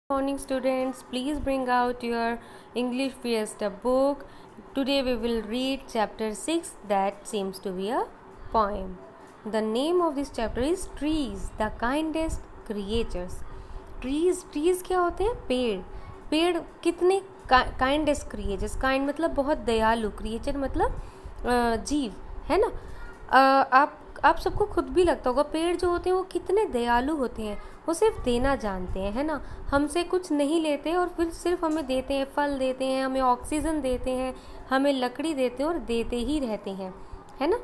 Morning students, please bring out your English Fiesta book. Today we will read chapter 6 that seems to be a poem. The name of this chapter is Trees, the kindest creatures. Trees क्या होते हैं? पेड़ कितने kindest creatures. Kind मतलब बहुत दयालु, creature मतलब जीव, है ना. आप सबको खुद भी लगता होगा पेड़ जो होते हैं वो कितने दयालु होते हैं. वो सिर्फ देना जानते हैं, है ना. हमसे कुछ नहीं लेते और फिर सिर्फ हमें देते हैं, फल देते हैं, हमें ऑक्सीजन देते हैं, हमें लकड़ी देते हैं और देते ही रहते हैं, है ना.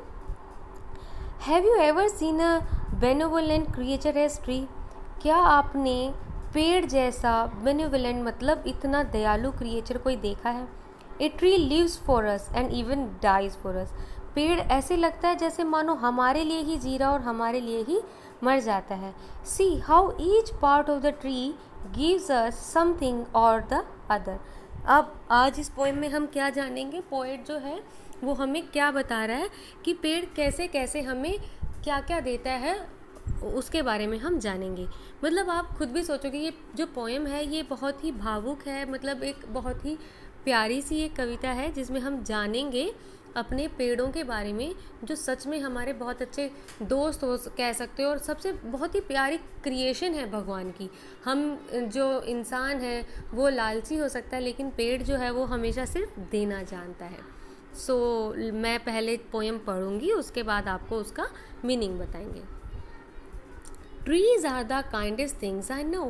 Have you ever seen a benevolent creature as tree? क्या आपने पेड़ जैसा बेनेवोलेंट मतलब इतना दयालु क्रिएचर कोई देखा है? A tree lives for us and even dies for us. पेड़ ऐसे लगता है जैसे मानो हमारे लिए ही जी रहा और हमारे लिए ही मर जाता है. See how each part of the tree gives us something और द अदर. अब आज इस पोएम में हम क्या जानेंगे? पोएट जो है वो हमें क्या बता रहा है कि पेड़ कैसे कैसे हमें क्या क्या देता है, उसके बारे में हम जानेंगे. मतलब आप खुद भी सोचोगे ये जो पोएम है ये बहुत ही भावुक है. मतलब एक बहुत ही प्यारी सी एक कविता है जिसमें हम जानेंगे अपने पेड़ों के बारे में जो सच में हमारे बहुत अच्छे दोस्त हो कह सकते हो और सबसे बहुत ही प्यारी क्रिएशन है भगवान की. हम जो इंसान है वो लालची हो सकता है लेकिन पेड़ जो है वो हमेशा सिर्फ देना जानता है. मैं पहले पोएम पढ़ूंगी, उसके बाद आपको उसका मीनिंग बताएंगे. Trees are the kindest things I know.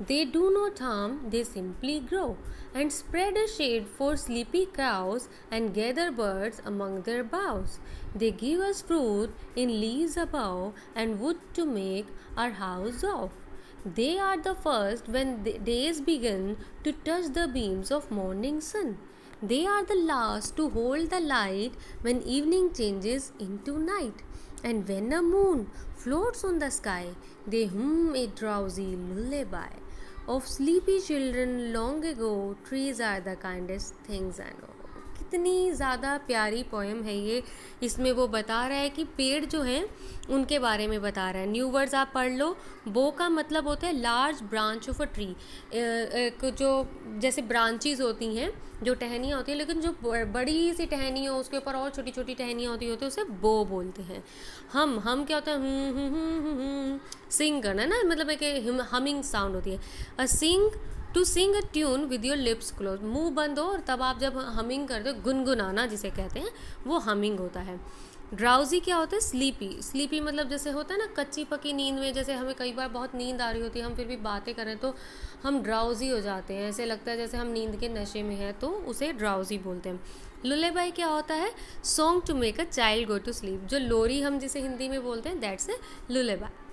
They do not harm, they simply grow and spread a shade for sleepy cows and gather birds among their boughs. They give us fruit in leaves above and wood to make our house of. They are the first when the days begin to touch the beams of morning sun. They are the last to hold the light when evening changes into night. And when a moon floats on the sky, they hum a drowsy lullaby of sleepy children long ago. Trees are the kindest things I know. कितनी ज़्यादा प्यारी poem है ये. इसमें वो बता रहा है कि पेड़ जो हैं उनके बारे में बता रहा है. न्यू वर्ड्स आप पढ़ लो. बो का मतलब होता है large branch of a tree. जो जैसे ब्रांचेस होती हैं, जो टहनियाँ होती हैं, लेकिन जो बड़ी सी टहनी हो उसके ऊपर और छोटी छोटी टहनियाँ होती हैं उसे बो बोलते हैं. हम क्या होता है सिंग करना ना, मतलब एक हमिंग साउंड होती है. To sing a tune with your lips closed. मुंह बंद हो और तब आप जब हमिंग करते हो, गुनगुनाना जिसे कहते हैं, वो हमिंग होता है. ड्राउजी क्या होता है? स्लीपी मतलब जैसे होता है ना कच्ची पकी नींद में, जैसे हमें कई बार बहुत नींद आ रही होती है, हम फिर भी बातें करें तो हम ड्राउजी हो जाते हैं, ऐसे लगता है जैसे हम नींद के नशे में हैं, तो उसे ड्राउजी बोलते हैं. लुलेबाई क्या होता है? Song to make a child go to sleep. जो लोरी हम जिसे हिंदी में बोलते हैं, दैट्स ए लुलेबाई.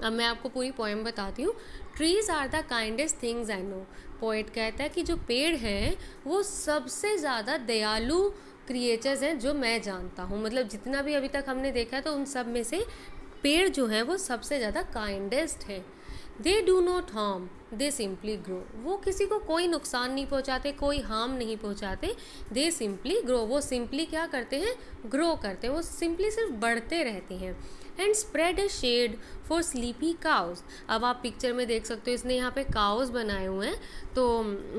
अब मैं आपको पूरी पोएम बताती हूँ. Trees are the kindest things I know. Poet कहता है कि जो पेड़ हैं वो सबसे ज़्यादा दयालु क्रिएचर्स हैं जो मैं जानता हूँ. मतलब जितना भी अभी तक हमने देखा है तो उन सब में से पेड़ जो हैं वो सबसे ज़्यादा काइंडेस्ट हैं. They do not harm, they simply grow. वो किसी को कोई नुकसान नहीं पहुँचाते, कोई हार्म नहीं पहुँचाते. दे सिंपली ग्रो. वो सिंपली क्या करते हैं? ग्रो करते हैं. वो सिंपली सिर्फ बढ़ते रहते हैं. And spread a shade for sleepy cows. अब आप पिक्चर में देख सकते हो इसने यहाँ पे काउज बनाए हुए हैं. तो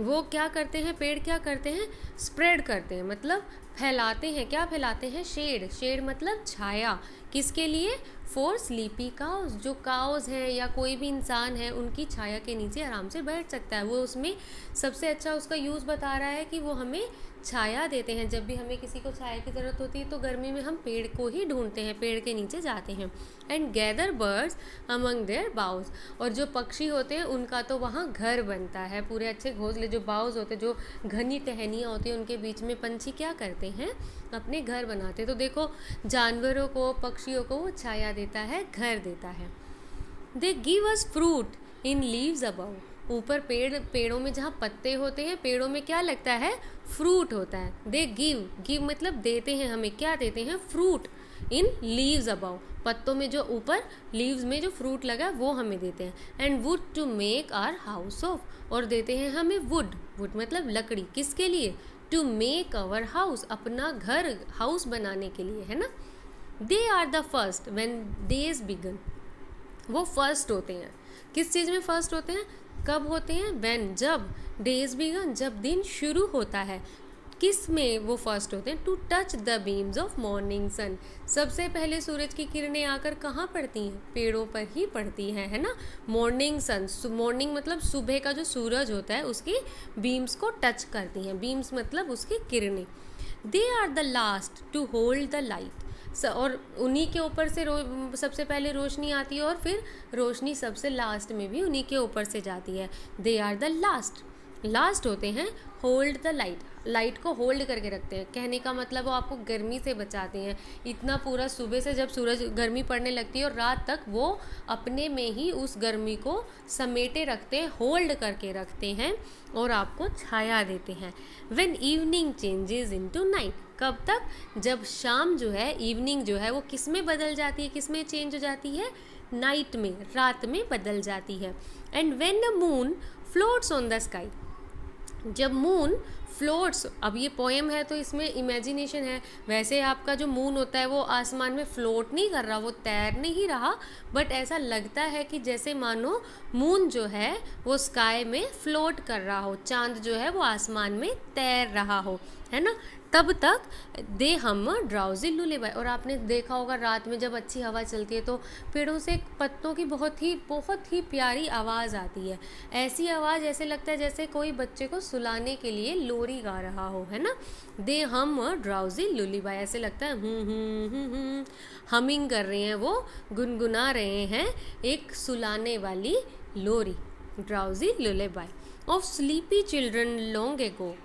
वो क्या करते हैं? पेड़ क्या करते हैं? स्प्रेड करते हैं, मतलब फैलाते हैं. क्या फैलाते हैं? शेड मतलब छाया. किसके लिए? For sleepy cows. जो काउज हैं या कोई भी इंसान है उनकी छाया के नीचे आराम से बैठ सकता है. वो उसमें सबसे अच्छा उसका यूज़ बता रहा है कि वो हमें छाया देते हैं. जब भी हमें किसी को छाया की ज़रूरत होती है तो गर्मी में हम पेड़ को ही ढूंढते हैं, पेड़ के नीचे जाते हैं. And gather birds among their boughs. और जो पक्षी होते हैं उनका तो वहाँ घर बनता है. पूरे अच्छे घोंसले, जो बाउज होते हैं, जो घनी टहनियाँ होती हैं, उनके बीच में पंछी क्या करते हैं? अपने घर बनाते हैं. तो देखो जानवरों को, पक्षियों को वो छाया देता है, घर देता है. They give us fruit in leaves above. ऊपर पेड़ों में जहाँ पत्ते होते हैं, पेड़ों में क्या लगता है? फ्रूट होता है. दे गिव मतलब देते हैं हमें. क्या देते हैं? Fruit in leaves above. पत्तों में जो ऊपर लीव्स में जो फ्रूट लगा वो हमें देते हैं. And wood to make our house of. और देते हैं हमें वुड मतलब लकड़ी. किसके लिए? To make our house. अपना घर, हाउस बनाने के लिए, है ना. They are the first when days began. वो फर्स्ट होते हैं. किस चीज़ में फर्स्ट होते हैं? कब होते हैं? व्हेन, जब, डेज बिगन, जब दिन शुरू होता है। किस में वो फर्स्ट होते हैं? To touch the beams of morning sun, सबसे पहले सूरज की किरणें आकर कहाँ पड़ती हैं? पेड़ों पर ही पड़ती हैं, है ना। मॉर्निंग सन, मॉर्निंग मतलब सुबह का जो सूरज होता है उसकी बीम्स को टच करती हैं। बीम्स मतलब उसकी किरणें। They are the last to hold the light, और उन्हीं के ऊपर से सबसे पहले रोशनी आती है और फिर रोशनी सबसे लास्ट में भी उन्हीं के ऊपर से जाती है। They are the last, last होते हैं होल्ड द लाइट, लाइट को होल्ड करके रखते हैं। कहने का मतलब वो आपको गर्मी से बचाते हैं। इतना पूरा सुबह से जब सूरज गर्मी पड़ने लगती है और रात तक वो अपने में ही उस गर्मी को समेटे रखते हैं, होल्ड करके रखते हैं और आपको छाया देते हैं। When evening changes into night, कब तक? जब शाम जो है, इवनिंग जो है वो किस में बदल जाती है, किस में चेंज हो जाती है? नाइट में, रात में बदल जाती है। And when the moon floats on the sky, जब मून फ्लोट्स, अब ये पोएम है तो इसमें इमेजिनेशन है। वैसे आपका जो मून होता है वो आसमान में फ्लोट नहीं कर रहा, वो तैर नहीं रहा, बट ऐसा लगता है कि जैसे मानो मून जो है वो स्काई में फ्लोट कर रहा हो, चांद जो है वो आसमान में तैर रहा हो, है ना। तब तक दे हम ड्राउजी लुलेबाई, और आपने देखा होगा रात में जब अच्छी हवा चलती है तो पेड़ों से पत्तों की बहुत ही प्यारी आवाज़ आती है। ऐसी आवाज़ ऐसे लगता है जैसे कोई बच्चे को सुलाने के लिए लोरी गा रहा हो, है ना। दे हम ड्राउजी लुलेबाई, ऐसे लगता है हमिंग कर रहे हैं, वो गुनगुना रहे हैं एक सुलाने वाली लोरी। Drowsy lullaby of sleepy children long ago,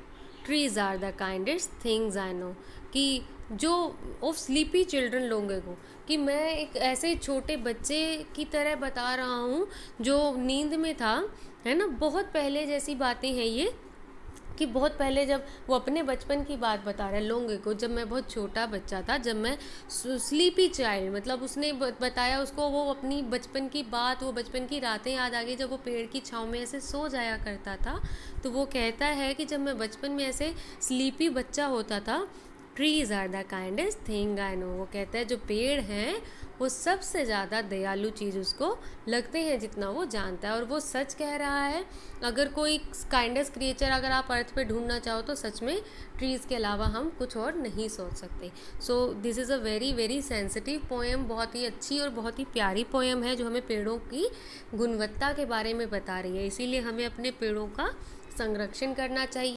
trees are the kindest things I know, कि जो ऑफ स्लीपी चिल्ड्रन लोगों को, कि मैं एक ऐसे छोटे बच्चे की तरह बता रहा हूँ जो नींद में था, है ना। बहुत पहले जैसी बातें हैं ये, कि बहुत पहले जब वो अपने बचपन की बात बता रहा है लोंगे को, जब मैं बहुत छोटा बच्चा था, जब मैं स्लीपी चाइल्ड, मतलब उसने बताया उसको वो अपनी बचपन की बात, वो बचपन की रातें याद आ गई जब वो पेड़ की छाँव में ऐसे सो जाया करता था। तो वो कहता है कि जब मैं बचपन में ऐसे स्लीपी बच्चा होता था, trees are the kindest thing I know, वो कहता है जो पेड़ हैं वो सबसे ज़्यादा दयालु चीज़ उसको लगते हैं जितना वो जानता है, और वो सच कह रहा है। अगर कोई काइंडेस्ट क्रिएचर अगर आप अर्थ पे ढूंढना चाहो तो सच में ट्रीज़ के अलावा हम कुछ और नहीं सोच सकते। So this is a very very sensitive poem, बहुत ही अच्छी और बहुत ही प्यारी पोएम है जो हमें पेड़ों की गुणवत्ता के बारे में बता रही है। इसीलिए हमें अपने पेड़ों का संरक्षण करना चाहिए।